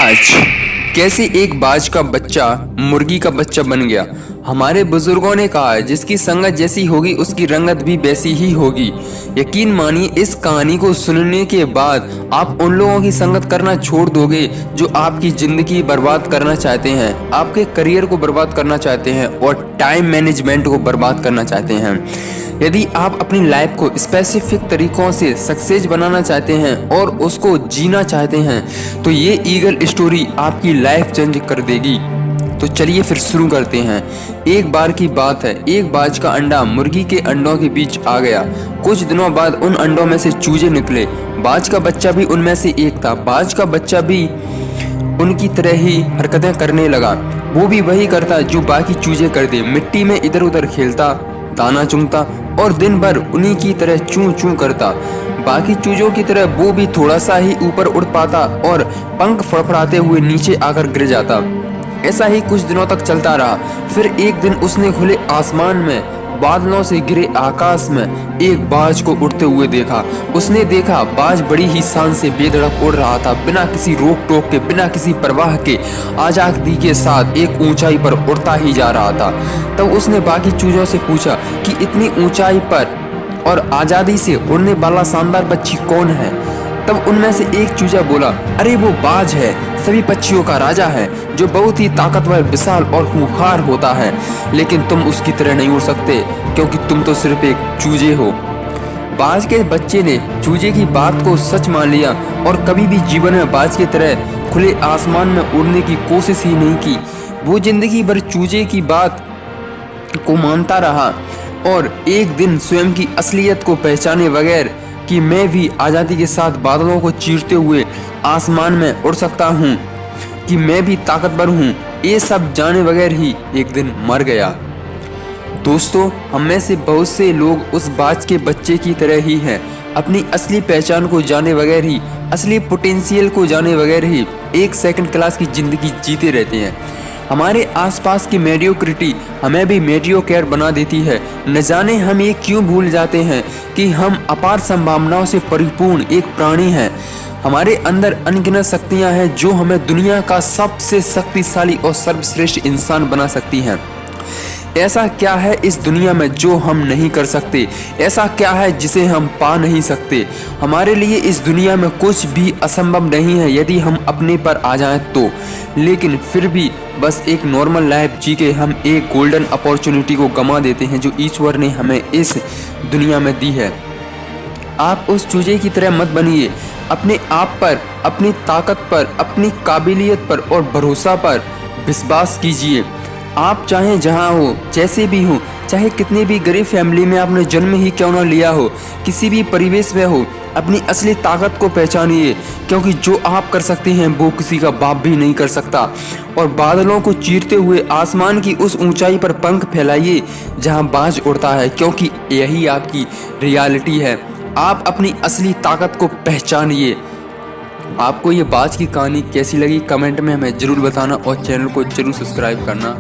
बाज। कैसे एक बाज का बच्चा मुर्गी का बच्चा बन गया। हमारे बुजुर्गों ने कहा है, जिसकी संगत जैसी होगी उसकी रंगत भी वैसी ही होगी। यकीन मानिए, इस कहानी को सुनने के बाद आप उन लोगों की संगत करना छोड़ दोगे जो आपकी ज़िंदगी बर्बाद करना चाहते हैं, आपके करियर को बर्बाद करना चाहते हैं और टाइम मैनेजमेंट को बर्बाद करना चाहते हैं। यदि आप अपनी लाइफ को स्पेसिफिक तरीकों से सक्सेस बनाना चाहते हैं और उसको जीना चाहते हैं तो ये ईगल स्टोरी आपकी लाइफ चेंज कर देगी। तो चलिए फिर शुरू करते हैं। एक बार की बात है, एक बाज का अंडा मुर्गी के अंडों के बीच आ गया। कुछ दिनों बाद उन अंडों में से चूजे निकले। बाज का बच्चा भी उनमें से एक था। बाज का बच्चा भी उनकी तरह ही हरकतें करने लगा। वो भी वही करता जो बाकी चूजे करते। मिट्टी में इधर उधर खेलता, दाना चुगता और दिन भर उन्हीं की तरह चूं चूं करता। बाकी चूजों की तरह वो भी थोड़ा सा ही ऊपर उड़ पाता और पंख फड़फड़ाते हुए नीचे आकर गिर जाता। ऐसा ही कुछ दिनों तक चलता रहा। फिर एक दिन उसने खुले आसमान में बादलों से घिरे आकाश में एक बाज को उड़ते हुए देखा। उसने देखा बाज बड़ी ही शान से बेधड़क उड़ रहा था, बिना किसी रोक टोक के, बिना किसी परवाह के, आजादी के साथ एक ऊंचाई पर उड़ता ही जा रहा था। तब उसने बाकी चूजों से पूछा कि इतनी ऊंचाई पर और आजादी से उड़ने वाला शानदार पक्षी कौन है। तब उनमें से एक चूजा बोला, अरे वो बाज है, सभी पक्षियों का राजा है, जो बहुत ही ताकतवर, विशाल और खूंखार होता है। लेकिन तुम उसकी तरह नहीं उड़ सकते क्योंकि तुम तो सिर्फ एक चूजे हो। बाज के बच्चे ने चूजे की बात को सच मान लिया और कभी भी जीवन में बाज की तरह खुले आसमान में उड़ने की कोशिश ही नहीं की। वो जिंदगी भर चूजे की बात को मानता रहा और एक दिन स्वयं की असलियत को पहचाने बगैर कि मैं भी आज़ादी के साथ बादलों को चीरते हुए आसमान में उड़ सकता हूँ, कि मैं भी ताकतवर हूँ, ये सब जाने बगैर ही एक दिन मर गया। दोस्तों, हम में से बहुत से लोग उस बाज के बच्चे की तरह ही हैं। अपनी असली पहचान को जाने बगैर ही, असली पोटेंशियल को जाने बगैर ही एक सेकंड क्लास की ज़िंदगी जीते रहते हैं। हमारे आसपास की मेडियोक्रिटी हमें भी मेडियोकेयर बना देती है। न जाने हम ये क्यों भूल जाते हैं कि हम अपार संभावनाओं से परिपूर्ण एक प्राणी हैं। हमारे अंदर अनगिनत शक्तियां हैं जो हमें दुनिया का सबसे शक्तिशाली और सर्वश्रेष्ठ इंसान बना सकती हैं। ऐसा क्या है इस दुनिया में जो हम नहीं कर सकते? ऐसा क्या है जिसे हम पा नहीं सकते? हमारे लिए इस दुनिया में कुछ भी असंभव नहीं है यदि हम अपने पर आ जाएं तो। लेकिन फिर भी बस एक नॉर्मल लाइफ जी के हम एक गोल्डन अपॉर्चुनिटी को गंवा देते हैं जो ईश्वर ने हमें इस दुनिया में दी है। आप उस चूजे की तरह मत बनिए। अपने आप पर, अपनी ताकत पर, अपनी काबिलियत पर और भरोसा पर विश्वास कीजिए। आप चाहे जहाँ हो, जैसे भी हो, चाहे कितनी भी गरीब फैमिली में आपने जन्म ही क्यों ना लिया हो, किसी भी परिवेश में हो, अपनी असली ताकत को पहचानिए क्योंकि जो आप कर सकते हैं वो किसी का बाप भी नहीं कर सकता। और बादलों को चीरते हुए आसमान की उस ऊंचाई पर पंख फैलाइए जहां बाज उड़ता है, क्योंकि यही आपकी रियलिटी है। आप अपनी असली ताकत को पहचानिए। आपको ये बाज की कहानी कैसी लगी कमेंट में हमें ज़रूर बताना और चैनल को ज़रूर सब्सक्राइब करना।